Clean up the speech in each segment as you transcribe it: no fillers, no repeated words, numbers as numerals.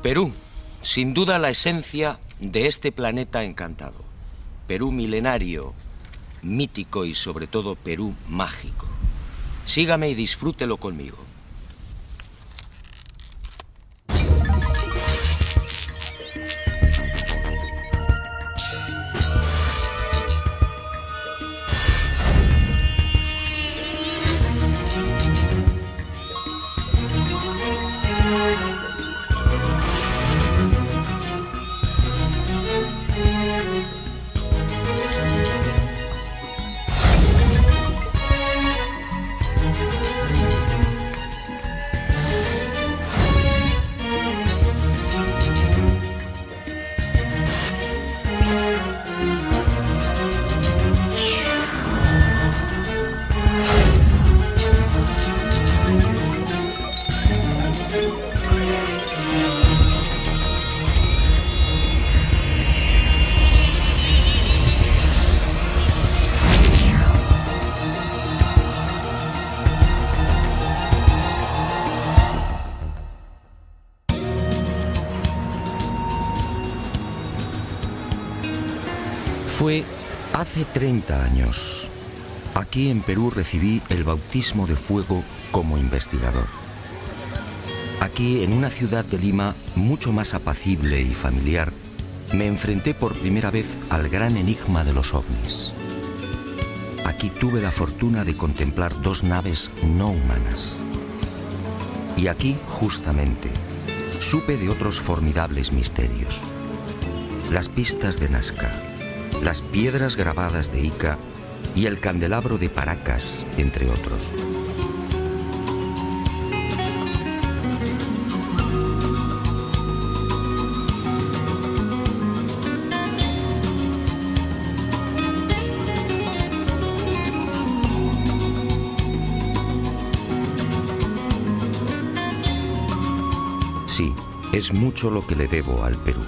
Perú, sin duda la esencia de este planeta encantado. Perú milenario, mítico y sobre todo Perú mágico. Sígame y disfrútelo conmigo. Fue hace 30 años. Aquí en Perú recibí el bautismo de fuego como investigador. Aquí, en una ciudad de Lima mucho más apacible y familiar, me enfrenté por primera vez al gran enigma de los ovnis. Aquí tuve la fortuna de contemplar 2 naves no humanas. Y aquí, justamente, supe de otros formidables misterios. Las pistas de Nazca, las piedras grabadas de Ica y el candelabro de Paracas, entre otros. Sí, es mucho lo que le debo al Perú.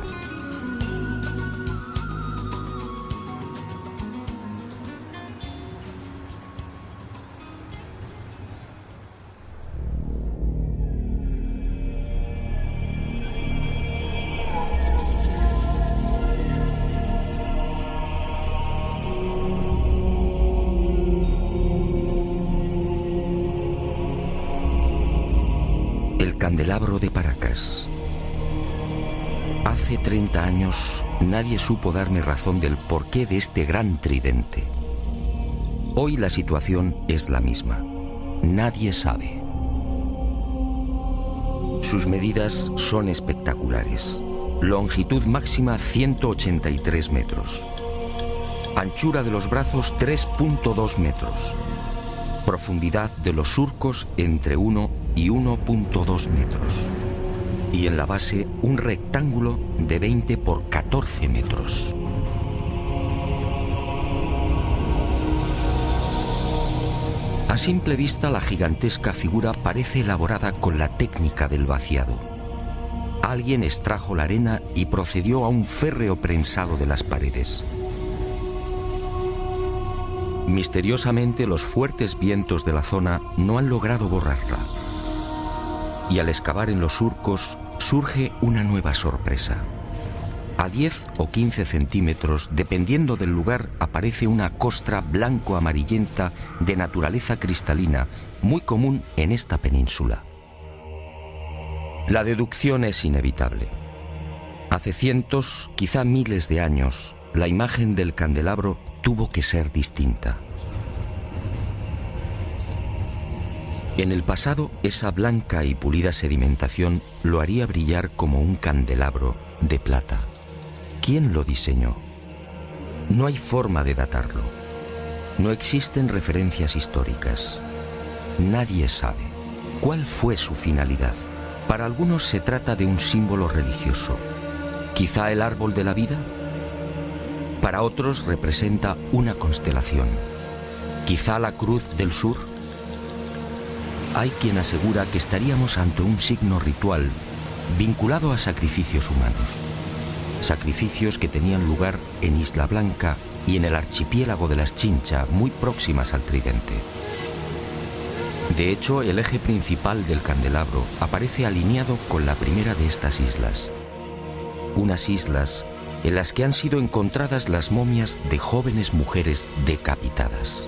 Candelabro de Paracas. Hace 30 años nadie supo darme razón del porqué de este gran tridente. Hoy la situación es la misma. Nadie sabe. Sus medidas son espectaculares. Longitud máxima 183 metros. Anchura de los brazos 3.2 metros. Profundidad de los surcos entre 1 y 1.2 metros. Y en la base un rectángulo de 20 por 14 metros. A simple vista la gigantesca figura parece elaborada con la técnica del vaciado. Alguien extrajo la arena y procedió a un férreo prensado de las paredes. Misteriosamente los fuertes vientos de la zona no han logrado borrarla. Y al excavar en los surcos surge una nueva sorpresa. A 10 o 15 centímetros, dependiendo del lugar, aparece una costra blanco-amarillenta de naturaleza cristalina, muy común en esta península. La deducción es inevitable. Hace cientos, quizá miles de años, la imagen del candelabro tuvo que ser distinta. En el pasado, esa blanca y pulida sedimentación lo haría brillar como un candelabro de plata. ¿Quién lo diseñó? No hay forma de datarlo. No existen referencias históricas. Nadie sabe cuál fue su finalidad. Para algunos se trata de un símbolo religioso. ¿Quizá el árbol de la vida? Para otros representa una constelación. ¿Quizá la cruz del sur? Hay quien asegura que estaríamos ante un signo ritual vinculado a sacrificios humanos. Sacrificios que tenían lugar en Isla Blanca y en el archipiélago de las Chincha, muy próximas al tridente. De hecho, el eje principal del candelabro aparece alineado con la primera de estas islas. Unas islas en las que han sido encontradas las momias de jóvenes mujeres decapitadas.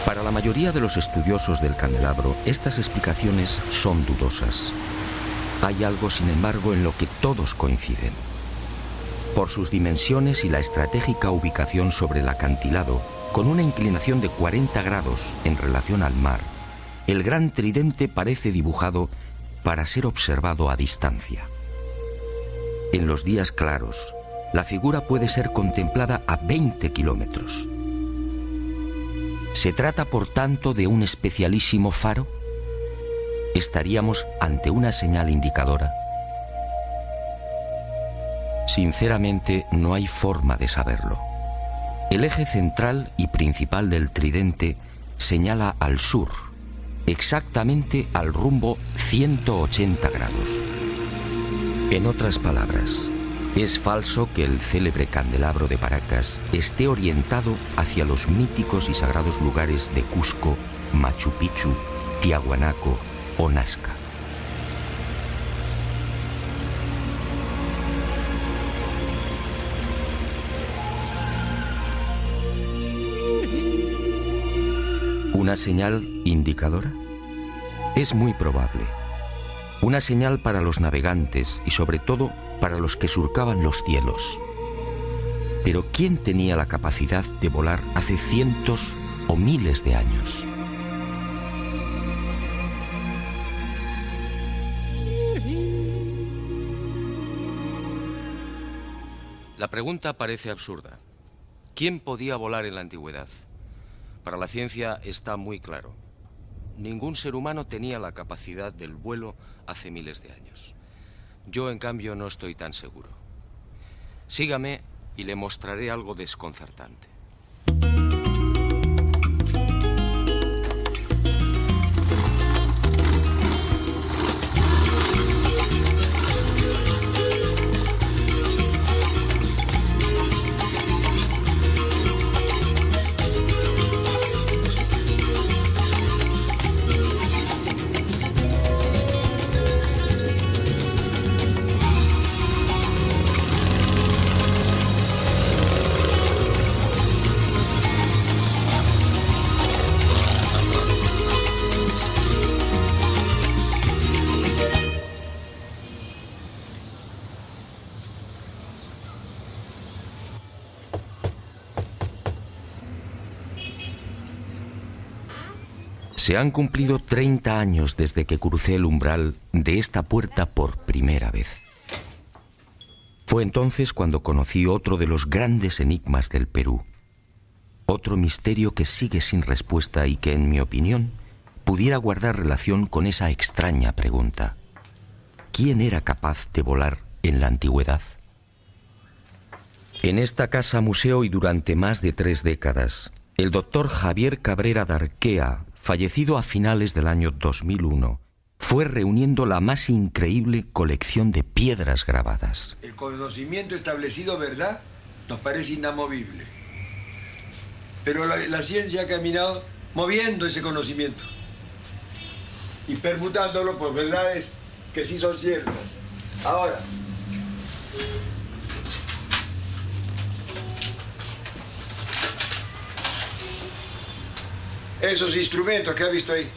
Para la mayoría de los estudiosos del candelabro, estas explicaciones son dudosas. Hay algo, sin embargo, en lo que todos coinciden. Por sus dimensiones y la estratégica ubicación sobre el acantilado, con una inclinación de 40 grados en relación al mar, el gran tridente parece dibujado para ser observado a distancia. En los días claros, la figura puede ser contemplada a 20 kilómetros. ¿Se trata, por tanto, de un especialísimo faro? ¿Estaríamos ante una señal indicadora? Sinceramente, no hay forma de saberlo. El eje central y principal del tridente señala al sur, exactamente al rumbo 180 grados. En otras palabras, es falso que el célebre candelabro de Paracas esté orientado hacia los míticos y sagrados lugares de Cusco, Machu Picchu, Tiahuanaco o Nazca. ¿Una señal indicadora? Es muy probable. Una señal para los navegantes y sobre todo para los que surcaban los cielos. Pero ¿quién tenía la capacidad de volar hace cientos o miles de años? La pregunta parece absurda. ¿Quién podía volar en la antigüedad? Para la ciencia está muy claro. Ningún ser humano tenía la capacidad del vuelo hace miles de años. Yo, en cambio, no estoy tan seguro. Sígame y le mostraré algo desconcertante. Se han cumplido 30 años desde que crucé el umbral de esta puerta por primera vez. Fue entonces cuando conocí otro de los grandes enigmas del Perú. Otro misterio que sigue sin respuesta y que, en mi opinión, pudiera guardar relación con esa extraña pregunta. ¿Quién era capaz de volar en la antigüedad? En esta casa museo y durante más de 3 décadas, el doctor Javier Cabrera Darquea, fallecido a finales del año 2001, fue reuniendo la más increíble colección de piedras grabadas. El conocimiento establecido, ¿verdad?, nos parece inamovible. Pero la ciencia ha caminado moviendo ese conocimiento y permutándolo por verdades que sí son ciertas. Ahora, esos instrumentos que ha visto ahí.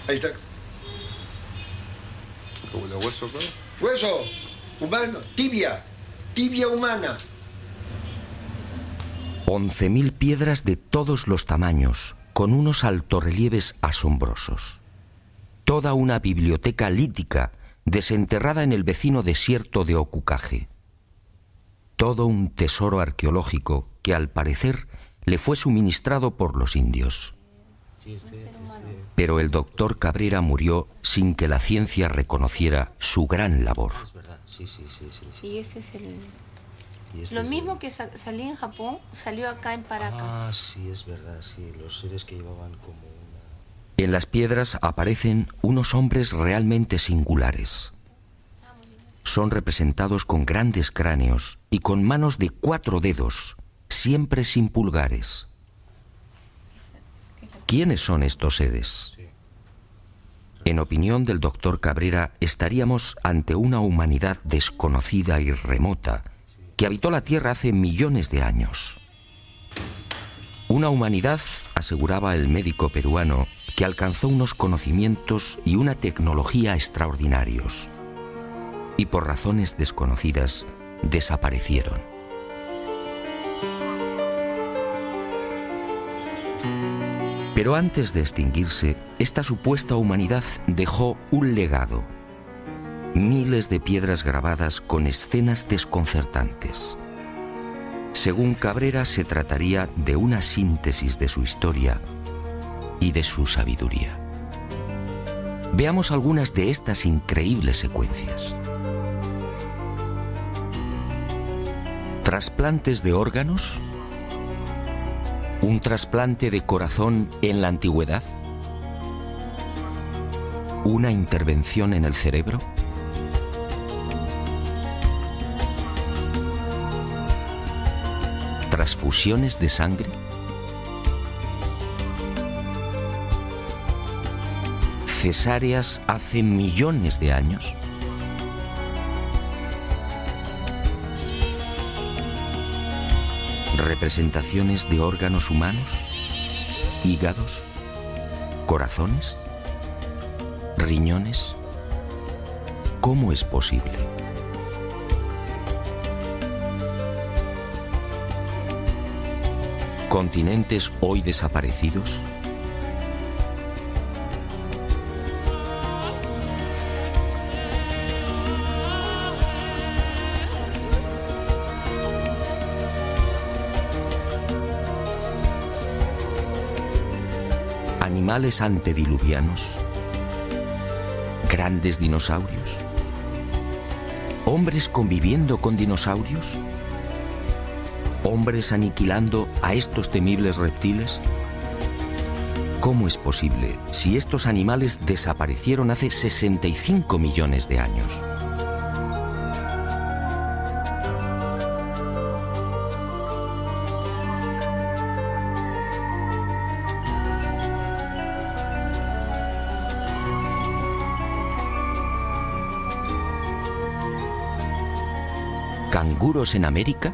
Ahí está. ¿Como el hueso, claro? Hueso humano, tibia humana. 11.000 piedras de todos los tamaños, con unos altorrelieves asombrosos. Toda una biblioteca lítica desenterrada en el vecino desierto de Ocucaje. Todo un tesoro arqueológico que, al parecer, le fue suministrado por los indios. Pero el doctor Cabrera murió sin que la ciencia reconociera su gran labor. Es verdad, sí. Y este es el... Y Lo mismo que salió en Japón, salió acá en Paracas. Ah, sí, es verdad, sí. Los seres que llevaban como una... En las piedras aparecen unos hombres realmente singulares. Son representados con grandes cráneos y con manos de 4 dedos, siempre sin pulgares. ¿Quiénes son estos seres? En opinión del doctor Cabrera, estaríamos ante una humanidad desconocida y remota que habitó la Tierra hace millones de años. Una humanidad, aseguraba el médico peruano, que alcanzó unos conocimientos y una tecnología extraordinarios y por razones desconocidas desaparecieron. Pero antes de extinguirse, esta supuesta humanidad dejó un legado. Miles de piedras grabadas con escenas desconcertantes. Según Cabrera, se trataría de una síntesis de su historia y de su sabiduría. Veamos algunas de estas increíbles secuencias. ¿Trasplantes de órganos? ¿Un trasplante de corazón en la antigüedad? ¿Una intervención en el cerebro? ¿Transfusiones de sangre? ¿Cesáreas hace millones de años? ¿Representaciones de órganos humanos? ¿Hígados? ¿Corazones? ¿Riñones? ¿Cómo es posible? ¿Continentes hoy desaparecidos? ¿Animales antediluvianos? ¿Grandes dinosaurios? ¿Hombres conviviendo con dinosaurios? ¿Hombres aniquilando a estos temibles reptiles? ¿Cómo es posible si estos animales desaparecieron hace 65 millones de años? ¿Canguros en América?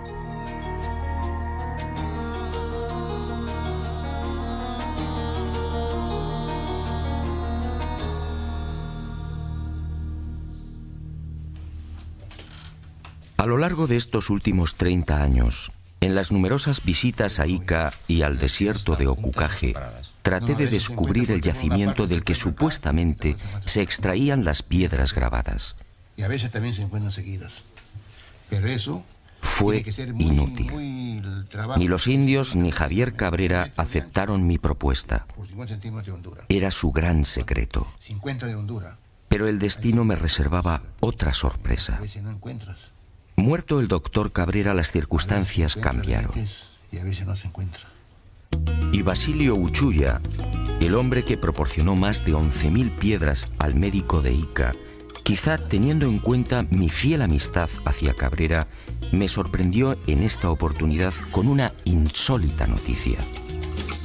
A lo largo de estos últimos 30 años, en las numerosas visitas a Ica y al desierto de Ocucaje, traté de descubrir el yacimiento del que supuestamente se extraían las piedras grabadas. Y a veces también se encuentran seguidas. Pero eso fue inútil. Ni los indios ni Javier Cabrera aceptaron mi propuesta. Era su gran secreto. Pero el destino me reservaba otra sorpresa. Muerto el doctor Cabrera, las circunstancias cambiaron. Y Basilio Uchuya, el hombre que proporcionó más de 11.000 piedras al médico de Ica, quizá teniendo en cuenta mi fiel amistad hacia Cabrera, me sorprendió en esta oportunidad con una insólita noticia.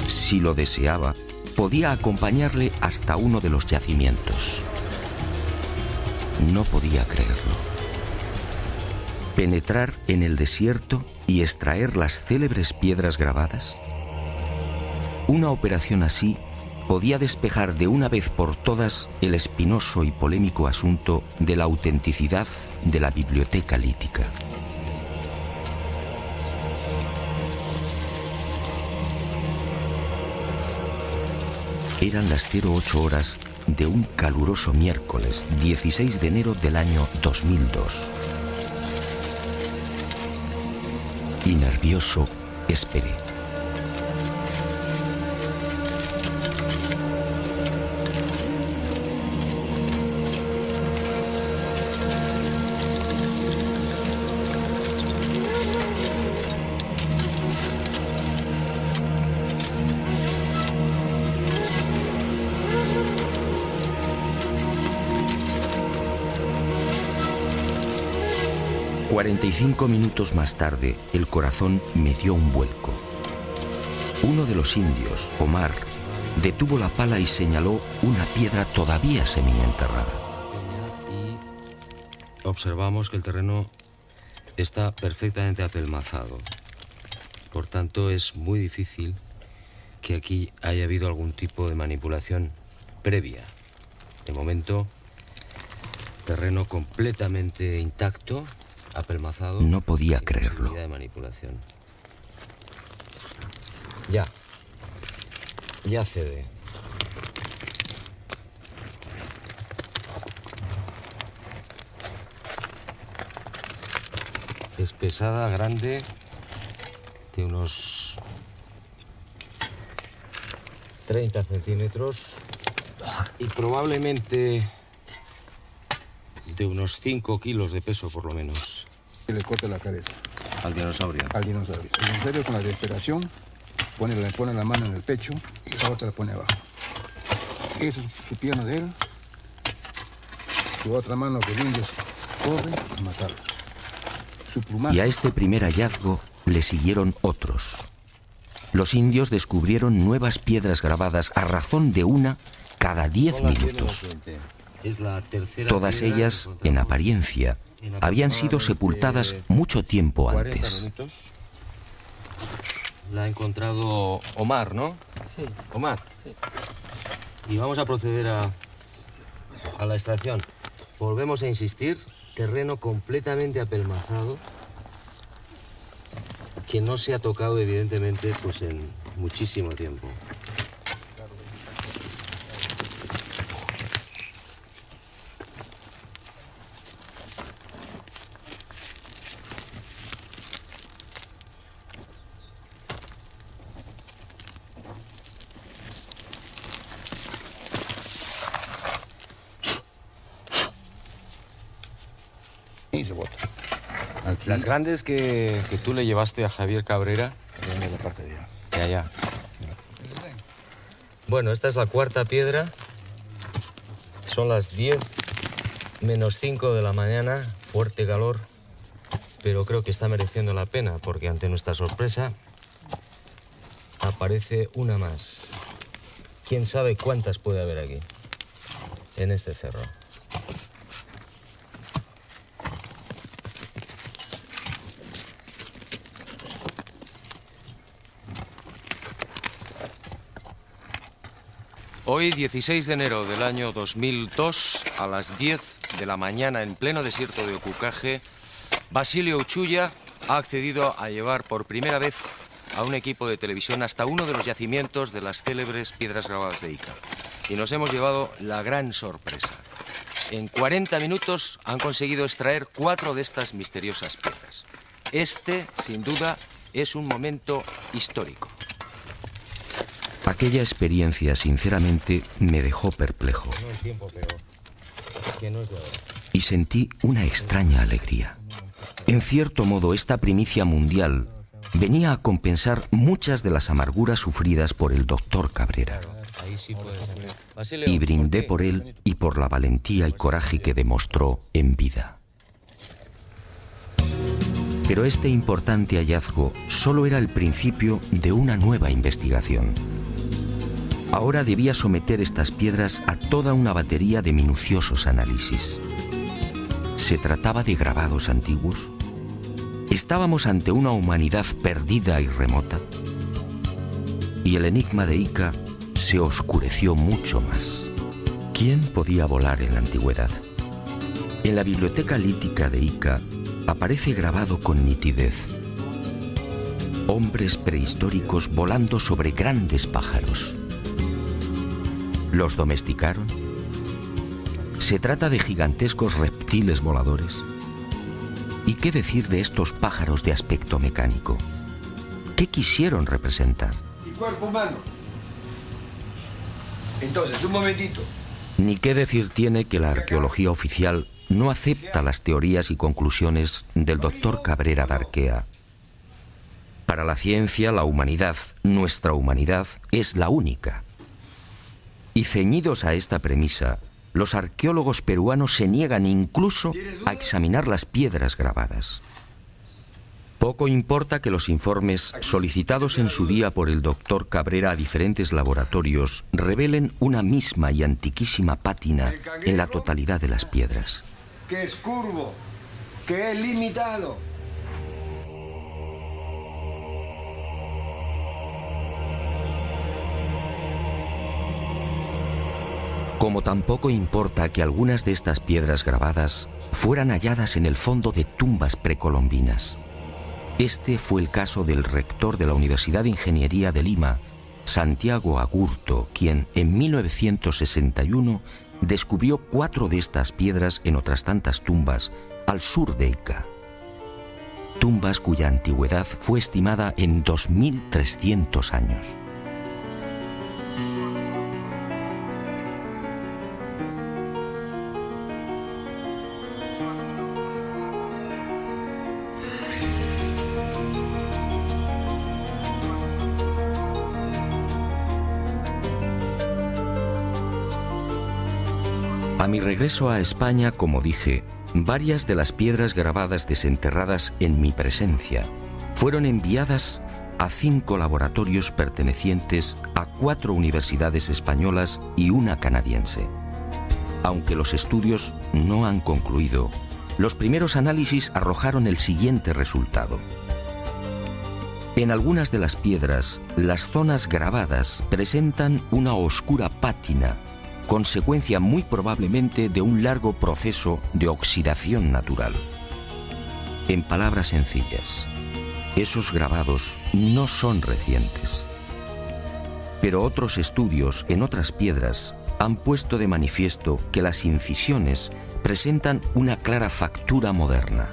Si lo deseaba, podía acompañarle hasta uno de los yacimientos. No podía creerlo. ¿Penetrar en el desierto y extraer las célebres piedras grabadas? Una operación así podía despejar de una vez por todas el espinoso y polémico asunto de la autenticidad de la biblioteca lítica. Eran las 08 horas de un caluroso miércoles 16 de enero del año 2002. Y nervioso esperé. 45 minutos más tarde, el corazón me dio un vuelco. Uno de los indios, Omar, detuvo la pala y señaló una piedra todavía semienterrada. Y observamos que el terreno está perfectamente apelmazado. Por tanto, es muy difícil que aquí haya habido algún tipo de manipulación previa. De momento, terreno completamente intacto, apelmazado. No podía sin creerlo. posibilidad de manipulación. Ya cede. Es pesada, grande, de unos 30 centímetros y probablemente de unos 5 kilos de peso por lo menos. Y le corta la cabeza Al dinosaurio. al dinosaurio. El dinosaurio con la desesperación pone la mano en el pecho y la otra la pone abajo. Eso es su pierna de él. Su otra mano que lindes corre a matarlo. Su plumaje. Y a este primer hallazgo le siguieron otros. Los indios descubrieron nuevas piedras grabadas a razón de una cada 10 minutos. Es la tercera Todas piedra ellas, que en encontramos apariencia, en habían sido aproximadamente sepultadas mucho tiempo 40 antes. minutos. La ha encontrado Omar, ¿no? Sí. Omar. Y vamos a proceder a la extracción. Volvemos a insistir, terreno completamente apelmazado, que no se ha tocado evidentemente pues en muchísimo tiempo. Y se bota. Las grandes que tú le llevaste a Javier Cabrera, Viene la parte de allá. de allá. Bueno, esta es la cuarta piedra. Son las 10 menos 5 de la mañana, fuerte calor, pero creo que está mereciendo la pena porque ante nuestra sorpresa aparece una más. ¿Quién sabe cuántas puede haber aquí, en este cerro? Hoy, 16 de enero del año 2002, a las 10 de la mañana, en pleno desierto de Ocucaje, Basilio Uchuya ha accedido a llevar por primera vez a un equipo de televisión hasta uno de los yacimientos de las célebres piedras grabadas de Ica. Y nos hemos llevado la gran sorpresa. En 40 minutos han conseguido extraer 4 de estas misteriosas piedras. Este, sin duda, es un momento histórico. Aquella experiencia, sinceramente, me dejó perplejo No el tiempo, pero que no es de ahora. y sentí una extraña alegría. En cierto modo, esta primicia mundial venía a compensar muchas de las amarguras sufridas por el doctor Cabrera. Ahí sí puede ser. Basilio, Y brindé ¿por qué? por él y por la valentía y coraje que demostró en vida. Pero este importante hallazgo solo era el principio de una nueva investigación. Ahora debía someter estas piedras a toda una batería de minuciosos análisis. ¿Se trataba de grabados antiguos? ¿Estábamos ante una humanidad perdida y remota? Y el enigma de Ica se oscureció mucho más. ¿Quién podía volar en la antigüedad? En la biblioteca lítica de Ica aparece grabado con nitidez: hombres prehistóricos volando sobre grandes pájaros. ¿Los domesticaron? ¿Se trata de gigantescos reptiles voladores? ¿Y qué decir de estos pájaros de aspecto mecánico? ¿Qué quisieron representar? Y cuerpo humano. Entonces, un momentito. Ni qué decir tiene que la arqueología oficial no acepta las teorías y conclusiones del doctor Cabrera de Arquea. Para la ciencia, la humanidad, nuestra humanidad, es la única. Y ceñidos a esta premisa, los arqueólogos peruanos se niegan incluso a examinar las piedras grabadas. Poco importa que los informes solicitados en su día por el doctor Cabrera a diferentes laboratorios revelen una misma y antiquísima pátina en la totalidad de las piedras. Que es curvo, que es limitado. Como tampoco importa que algunas de estas piedras grabadas fueran halladas en el fondo de tumbas precolombinas. Este fue el caso del rector de la Universidad de Ingeniería de Lima, Santiago Agurto, quien en 1961 descubrió 4 de estas piedras en otras tantas tumbas al sur de Ica. Tumbas cuya antigüedad fue estimada en 2.300 años. A mi regreso a España, como dije, varias de las piedras grabadas desenterradas en mi presencia fueron enviadas a 5 laboratorios pertenecientes a 4 universidades españolas y una canadiense. Aunque los estudios no han concluido, los primeros análisis arrojaron el siguiente resultado. En algunas de las piedras, las zonas grabadas presentan una oscura pátina, consecuencia muy probablemente de un largo proceso de oxidación natural. En palabras sencillas, esos grabados no son recientes. Pero otros estudios en otras piedras han puesto de manifiesto que las incisiones presentan una clara factura moderna.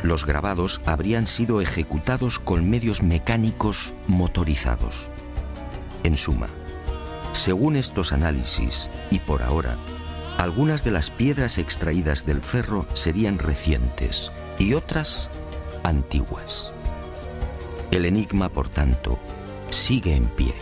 Los grabados habrían sido ejecutados con medios mecánicos motorizados. En suma, según estos análisis, y por ahora, algunas de las piedras extraídas del cerro serían recientes y otras antiguas. El enigma, por tanto, sigue en pie.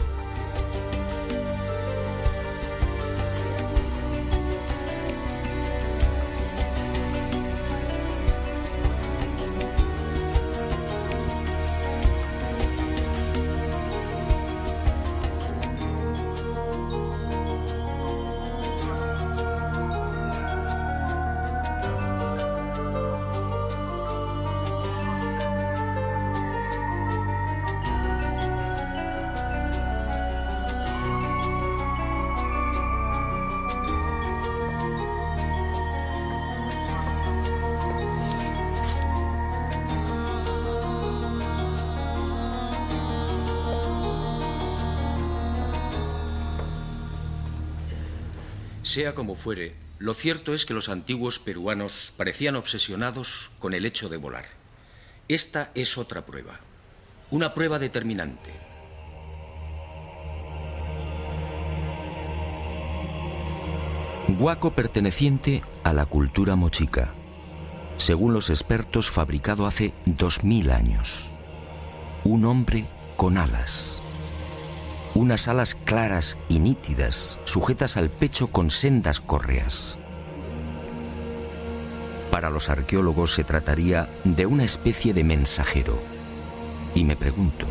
Sea como fuere, lo cierto es que los antiguos peruanos parecían obsesionados con el hecho de volar. Esta es otra prueba, una prueba determinante. Guaco perteneciente a la cultura mochica, según los expertos fabricado hace 2000 años. Un hombre con alas. Unas alas claras y nítidas, sujetas al pecho con sendas correas. Para los arqueólogos se trataría de una especie de mensajero. Y me pregunto,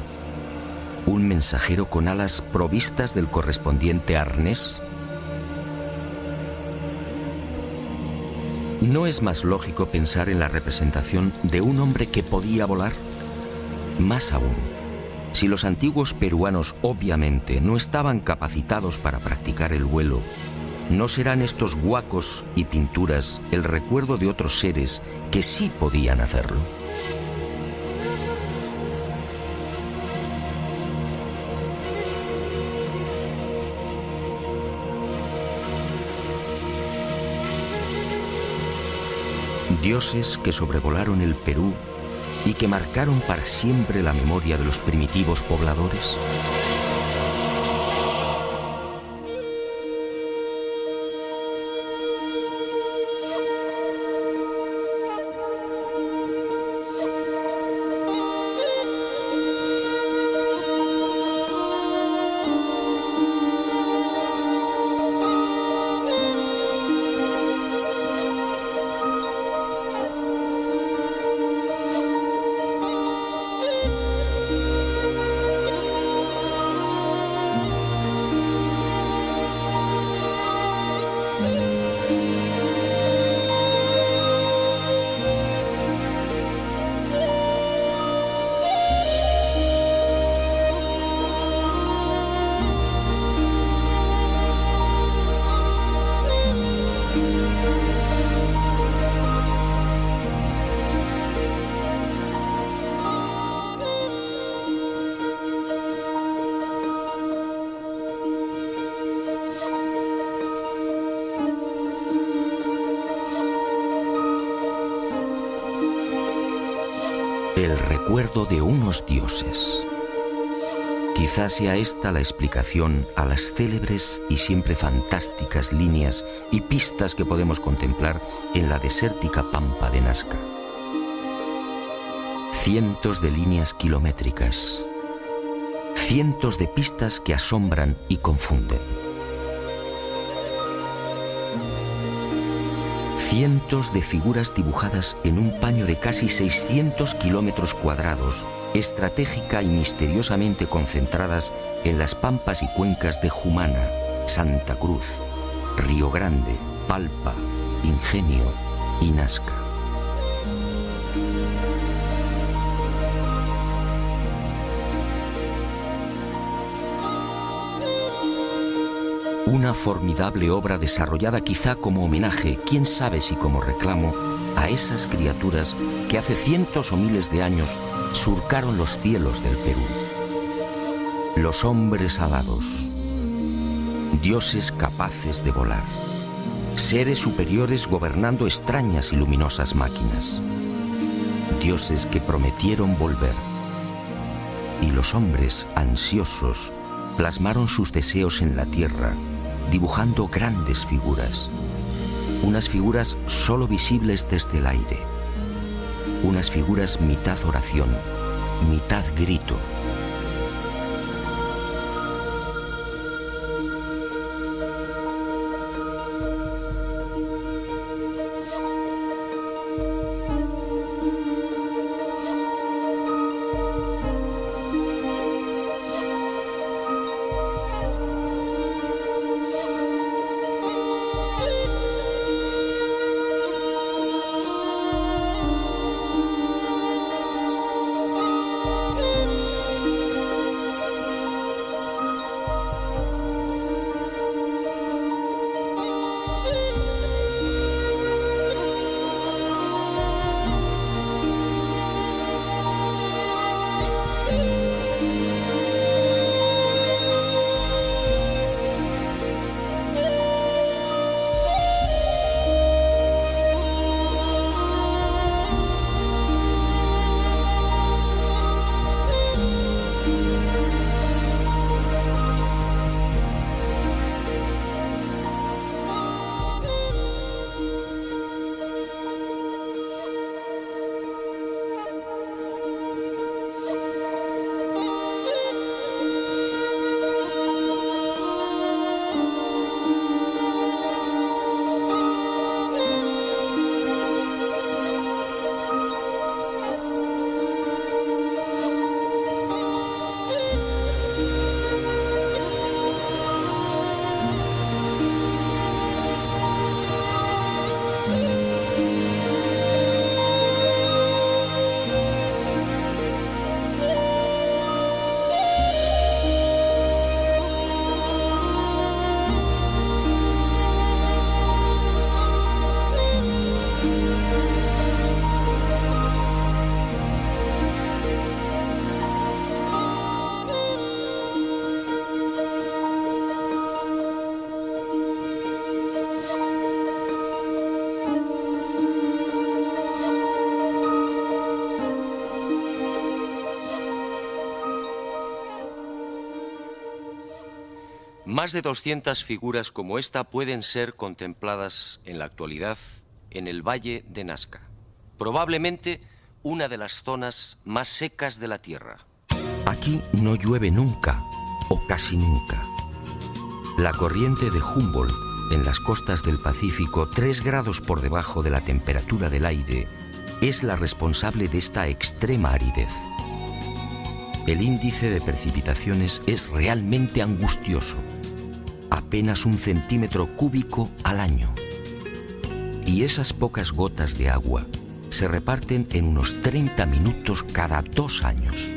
¿un mensajero con alas provistas del correspondiente arnés? ¿No es más lógico pensar en la representación de un hombre que podía volar? Más aún, si los antiguos peruanos obviamente no estaban capacitados para practicar el vuelo, ¿no serán estos guacos y pinturas el recuerdo de otros seres que sí podían hacerlo? Dioses que sobrevolaron el Perú y que marcaron para siempre la memoria de los primitivos pobladores. El recuerdo de unos dioses. Quizás sea esta la explicación a las célebres y siempre fantásticas líneas y pistas que podemos contemplar en la desértica pampa de Nazca. Cientos de líneas kilométricas, cientos de pistas que asombran y confunden. Cientos de figuras dibujadas en un paño de casi 600 kilómetros cuadrados, estratégica y misteriosamente concentradas en las pampas y cuencas de Jumana, Santa Cruz, Río Grande, Palpa, Ingenio y Nazca. Una formidable obra desarrollada quizá como homenaje, quién sabe si como reclamo, a esas criaturas que hace cientos o miles de años surcaron los cielos del Perú. Los hombres alados, dioses capaces de volar, seres superiores gobernando extrañas y luminosas máquinas, dioses que prometieron volver. Y los hombres ansiosos plasmaron sus deseos en la tierra, dibujando grandes figuras, unas figuras solo visibles desde el aire, unas figuras mitad oración, mitad grito. Más de 200 figuras como esta pueden ser contempladas en la actualidad en el Valle de Nazca, probablemente una de las zonas más secas de la Tierra. Aquí no llueve nunca, o casi nunca. La corriente de Humboldt en las costas del Pacífico, 3 grados por debajo de la temperatura del aire, es la responsable de esta extrema aridez. El índice de precipitaciones es realmente angustioso, apenas 1 centímetro cúbico al año. Y esas pocas gotas de agua se reparten en unos 30 minutos cada 2 años.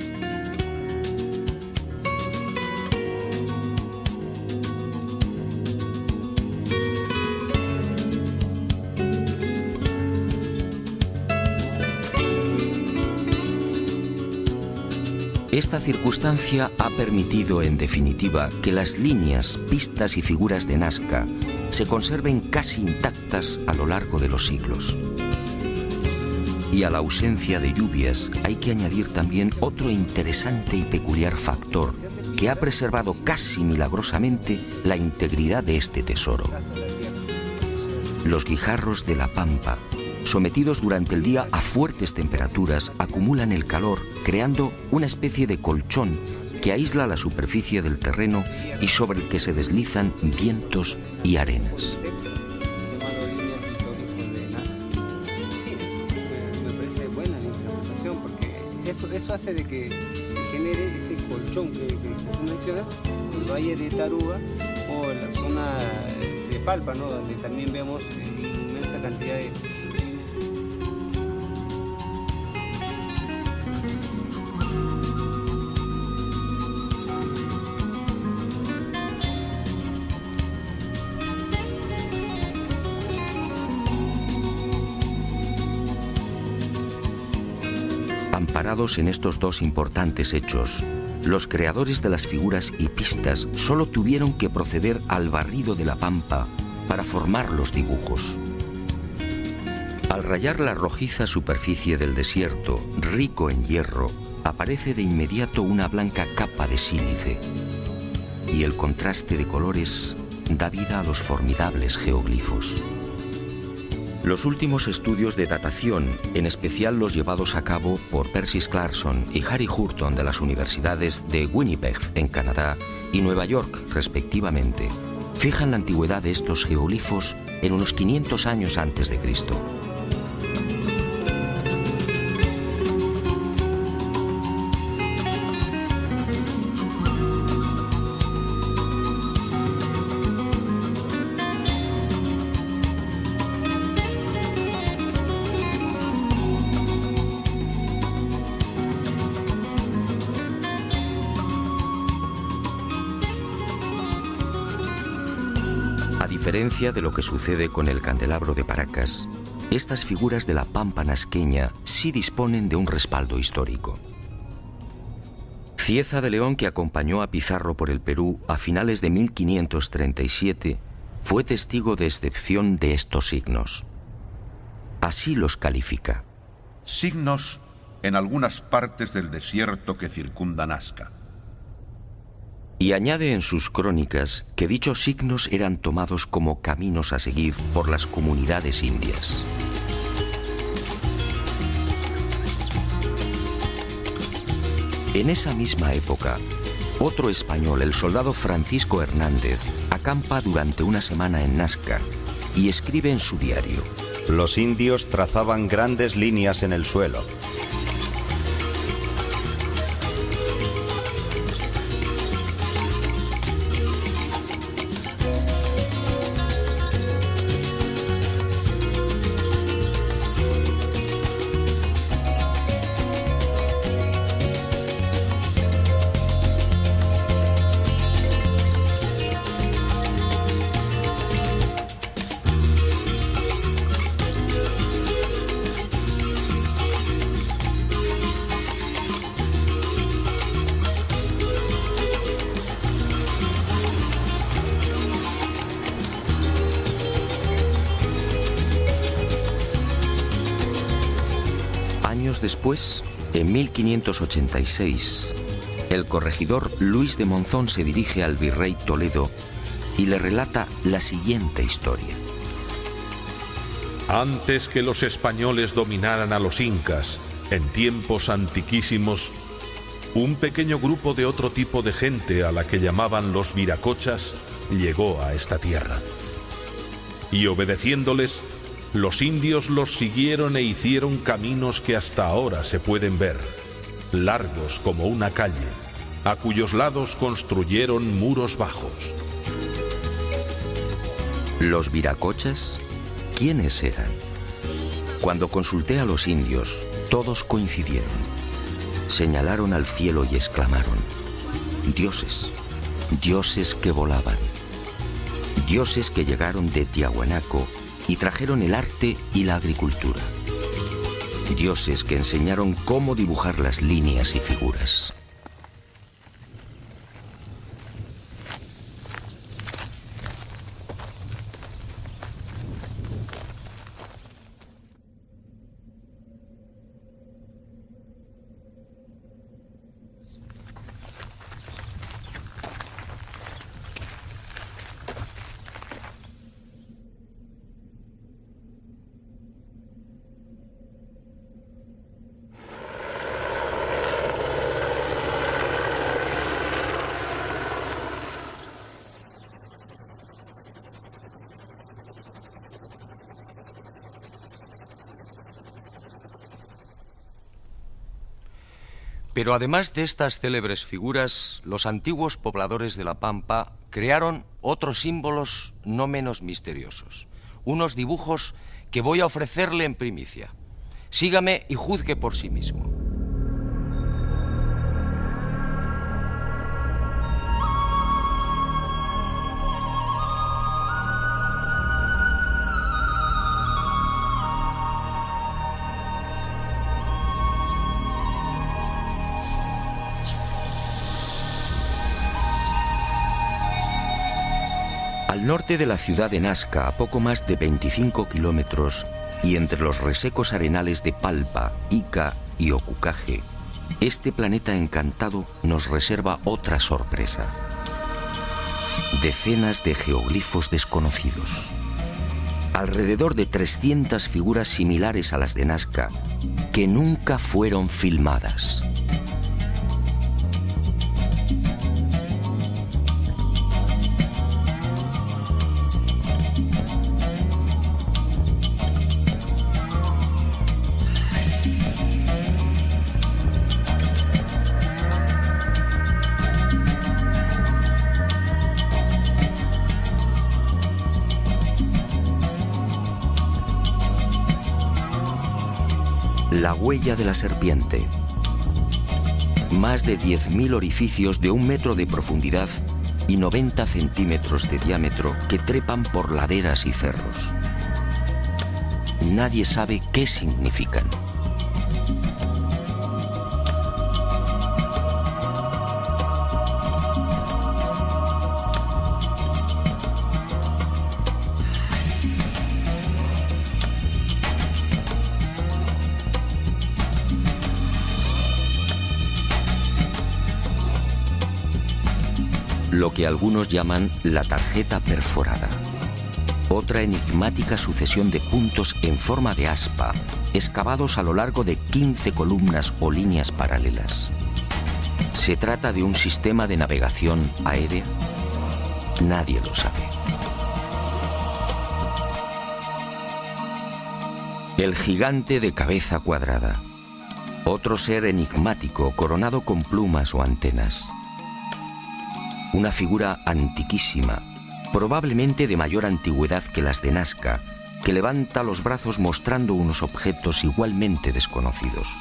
Esta circunstancia ha permitido, en definitiva, que las líneas, pistas y figuras de Nazca se conserven casi intactas a lo largo de los siglos. Y a la ausencia de lluvias hay que añadir también otro interesante y peculiar factor que ha preservado casi milagrosamente la integridad de este tesoro. Los guijarros de la pampa, sometidos durante el día a fuertes temperaturas, acumulan el calor, creando una especie de colchón que aísla la superficie del terreno y sobre el que se deslizan vientos y arenas. Me parece buena la interpretación porque eso hace de que se genere ese colchón que tú mencionas en el Valle de Taruga o en la zona de Palpa, ¿no? Donde también vemos inmensa cantidad de... Amparados en estos dos importantes hechos, los creadores de las figuras hipistas solo tuvieron que proceder al barrido de la pampa para formar los dibujos. Al rayar la rojiza superficie del desierto, rico en hierro, aparece de inmediato una blanca capa de sílice, y el contraste de colores da vida a los formidables geoglifos. Los últimos estudios de datación, en especial los llevados a cabo por Percy Clarkson y Harry Hurton de las universidades de Winnipeg, en Canadá, y Nueva York, respectivamente, fijan la antigüedad de estos geoglifos en unos 500 años antes de Cristo. A diferencia de lo que sucede con el candelabro de Paracas, estas figuras de la pampa nasqueña sí disponen de un respaldo histórico. Cieza de León, que acompañó a Pizarro por el Perú a finales de 1537, fue testigo de excepción de estos signos. Así los califica. Signos en algunas partes del desierto que circunda Nazca. Y añade en sus crónicas que dichos signos eran tomados como caminos a seguir por las comunidades indias. En esa misma época, otro español, el soldado Francisco Hernández, acampa durante una semana en Nazca y escribe en su diario: Los indios trazaban grandes líneas en el suelo. Años después, en 1586, el corregidor Luis de Monzón se dirige al virrey Toledo y le relata la siguiente historia. Antes que los españoles dominaran a los incas, en tiempos antiquísimos, un pequeño grupo de otro tipo de gente a la que llamaban los viracochas llegó a esta tierra. Y obedeciéndoles, los indios los siguieron e hicieron caminos que hasta ahora se pueden ver, largos como una calle, a cuyos lados construyeron muros bajos. ¿Los viracochas? ¿Quiénes eran? Cuando consulté a los indios, todos coincidieron. Señalaron al cielo y exclamaron: dioses, dioses que volaban, dioses que llegaron de Tiahuanaco y trajeron el arte y la agricultura, dioses que enseñaron cómo dibujar las líneas y figuras. Pero además de estas célebres figuras, los antiguos pobladores de La Pampa crearon otros símbolos no menos misteriosos. Unos dibujos que voy a ofrecerle en primicia. Sígame y juzgue por sí mismo. Al norte de la ciudad de Nazca, a poco más de 25 kilómetros, y entre los resecos arenales de Palpa, Ica y Ocucaje, este planeta encantado nos reserva otra sorpresa. Decenas de geoglifos desconocidos. Alrededor de 300 figuras similares a las de Nazca, que nunca fueron filmadas. La huella de la serpiente. Más de 10.000 orificios de 1 metro de profundidad y 90 centímetros de diámetro que trepan por laderas y cerros. Nadie sabe qué significan. Lo que algunos llaman la tarjeta perforada. Otra enigmática sucesión de puntos en forma de aspa, excavados a lo largo de 15 columnas o líneas paralelas. ¿Se trata de un sistema de navegación aérea? Nadie lo sabe. El gigante de cabeza cuadrada. Otro ser enigmático coronado con plumas o antenas. Una figura antiquísima, probablemente de mayor antigüedad que las de Nazca, que levanta los brazos mostrando unos objetos igualmente desconocidos.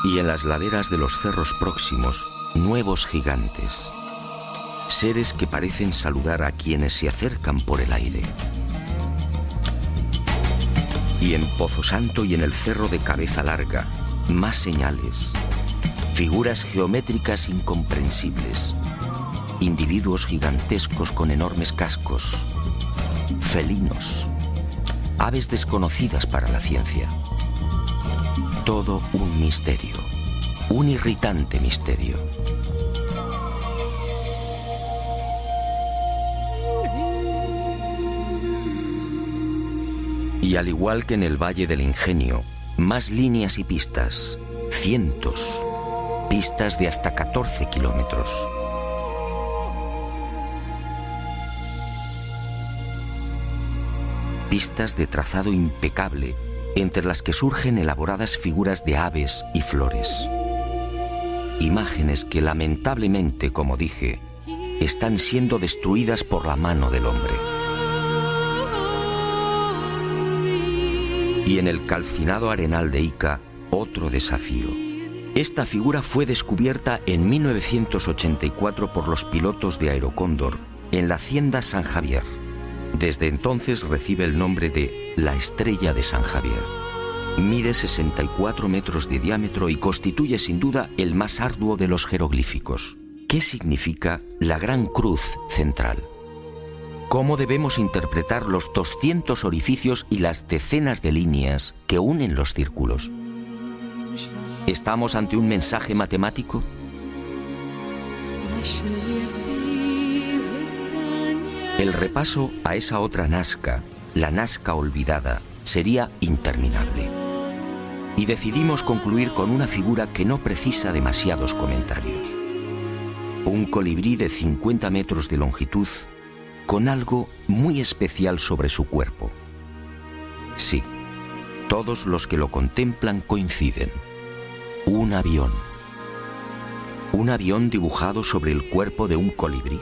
Y en las laderas de los cerros próximos, nuevos gigantes, seres que parecen saludar a quienes se acercan por el aire. Y en Pozo Santo y en el cerro de Cabeza Larga, más señales. Figuras geométricas incomprensibles, individuos gigantescos con enormes cascos, felinos, aves desconocidas para la ciencia. Todo un misterio, un irritante misterio. Y al igual que en el Valle del Ingenio, más líneas y pistas, cientos. Pistas de hasta 14 kilómetros. Pistas de trazado impecable, entre las que surgen elaboradas figuras de aves y flores. Imágenes que lamentablemente, como dije, están siendo destruidas por la mano del hombre. Y en el calcinado arenal de Ica, otro desafío. Esta figura fue descubierta en 1984 por los pilotos de Aerocóndor en la hacienda San Javier. Desde entonces recibe el nombre de la Estrella de San Javier. Mide 64 metros de diámetro y constituye sin duda el más arduo de los jeroglíficos. ¿Qué significa la gran cruz central? ¿Cómo debemos interpretar los 200 orificios y las decenas de líneas que unen los círculos? ¿Estamos ante un mensaje matemático? El repaso a esa otra Nazca, la Nazca olvidada, sería interminable. Y decidimos concluir con una figura que no precisa demasiados comentarios. Un colibrí de 50 metros de longitud, con algo muy especial sobre su cuerpo. Sí, todos los que lo contemplan coinciden. un avión. Un avión dibujado sobre el cuerpo de un colibrí.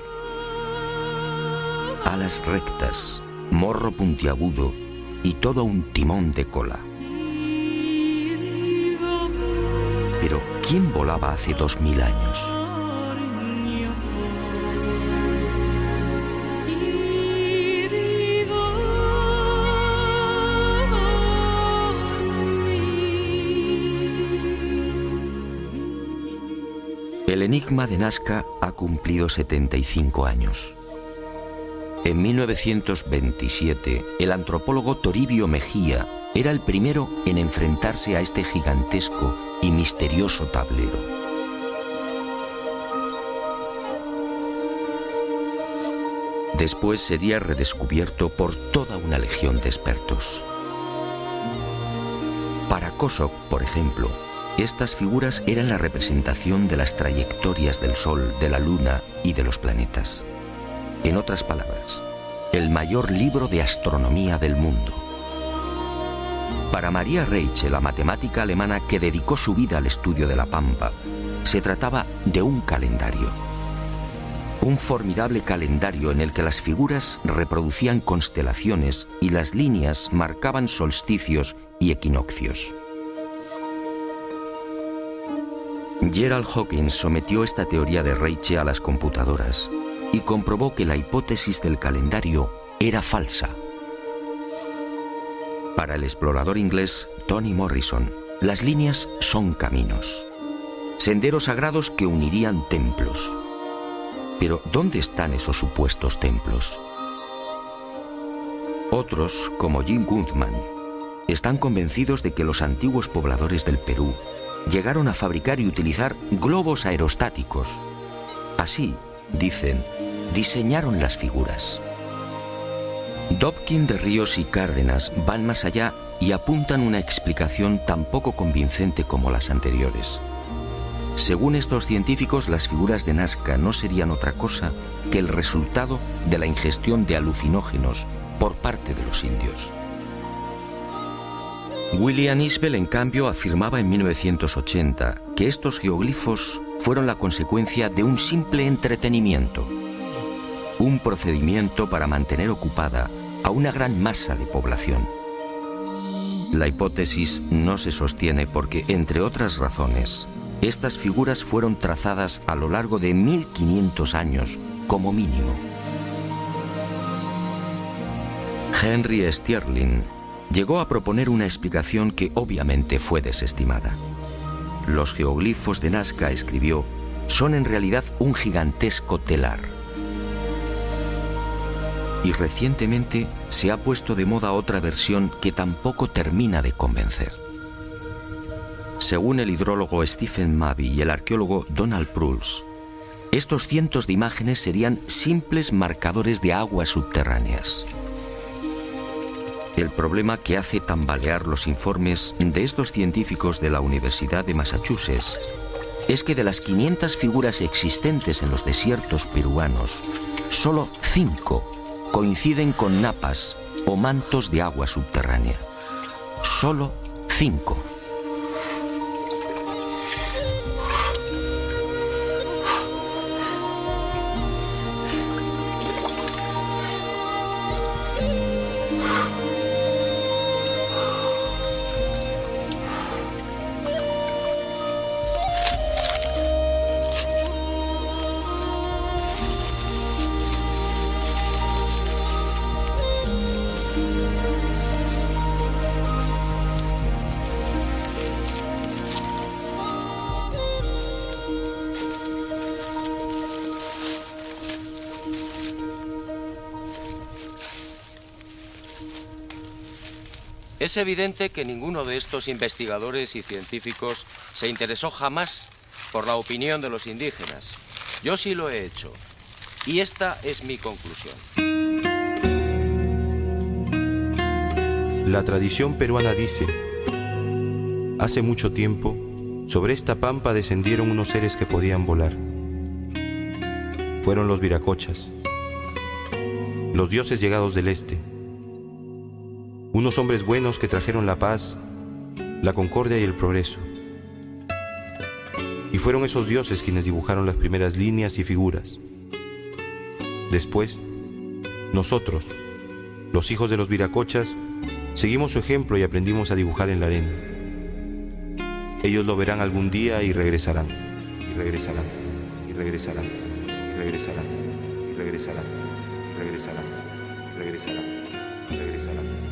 Alas rectas, morro puntiagudo y todo un timón de cola. Pero, ¿quién volaba hace 2000 años? El enigma de Nazca ha cumplido 75 años. En 1927, el antropólogo Toribio Mejía era el primero en enfrentarse a este gigantesco y misterioso tablero. Después sería redescubierto por toda una legión de expertos. Para Kosok, por ejemplo, estas figuras eran la representación de las trayectorias del Sol, de la Luna y de los planetas. En otras palabras, el mayor libro de astronomía del mundo. Para Maria Reiche, la matemática alemana que dedicó su vida al estudio de la Pampa, se trataba de un calendario. Un formidable calendario en el que las figuras reproducían constelaciones y las líneas marcaban solsticios y equinoccios. Gerald Hawkins sometió esta teoría de Reiche a las computadoras y comprobó que la hipótesis del calendario era falsa. Para el explorador inglés Tony Morrison, las líneas son caminos, senderos sagrados que unirían templos. Pero, ¿dónde están esos supuestos templos? Otros, como Jim Gutman, están convencidos de que los antiguos pobladores del Perú llegaron a fabricar y utilizar globos aerostáticos. Así, dicen, diseñaron las figuras. Dobkin de Ríos y Cárdenas van más allá y apuntan una explicación tan poco convincente como las anteriores. Según estos científicos, las figuras de Nazca no serían otra cosa que el resultado de la ingestión de alucinógenos por parte de los indios. William Isbell, en cambio, afirmaba en 1980 que estos geoglifos fueron la consecuencia de un simple entretenimiento, un procedimiento para mantener ocupada a una gran masa de población. La hipótesis no se sostiene porque, entre otras razones, estas figuras fueron trazadas a lo largo de 1500 años como mínimo. Henry Sterling llegó a proponer una explicación que obviamente fue desestimada. Los geoglifos de Nazca, escribió, son en realidad un gigantesco telar. Y recientemente se ha puesto de moda otra versión que tampoco termina de convencer. Según el hidrólogo Stephen Mabey y el arqueólogo Donald Prulls, estos cientos de imágenes serían simples marcadores de aguas subterráneas. El problema que hace tambalear los informes de estos científicos de la Universidad de Massachusetts es que de las 500 figuras existentes en los desiertos peruanos, solo 5 coinciden con napas o mantos de agua subterránea. Solo 5. Es evidente que ninguno de estos investigadores y científicos se interesó jamás por la opinión de los indígenas. Yo sí lo he hecho. Y esta es mi conclusión. La tradición peruana dice: hace mucho tiempo, sobre esta pampa descendieron unos seres que podían volar. Fueron los viracochas, los dioses llegados del este. Unos hombres buenos que trajeron la paz, la concordia y el progreso. Y fueron esos dioses quienes dibujaron las primeras líneas y figuras. Después, nosotros, los hijos de los viracochas, seguimos su ejemplo y aprendimos a dibujar en la arena. Ellos lo verán algún día y regresarán, y regresarán, y regresarán, y regresarán, y regresarán, y regresarán, y regresarán, y regresarán.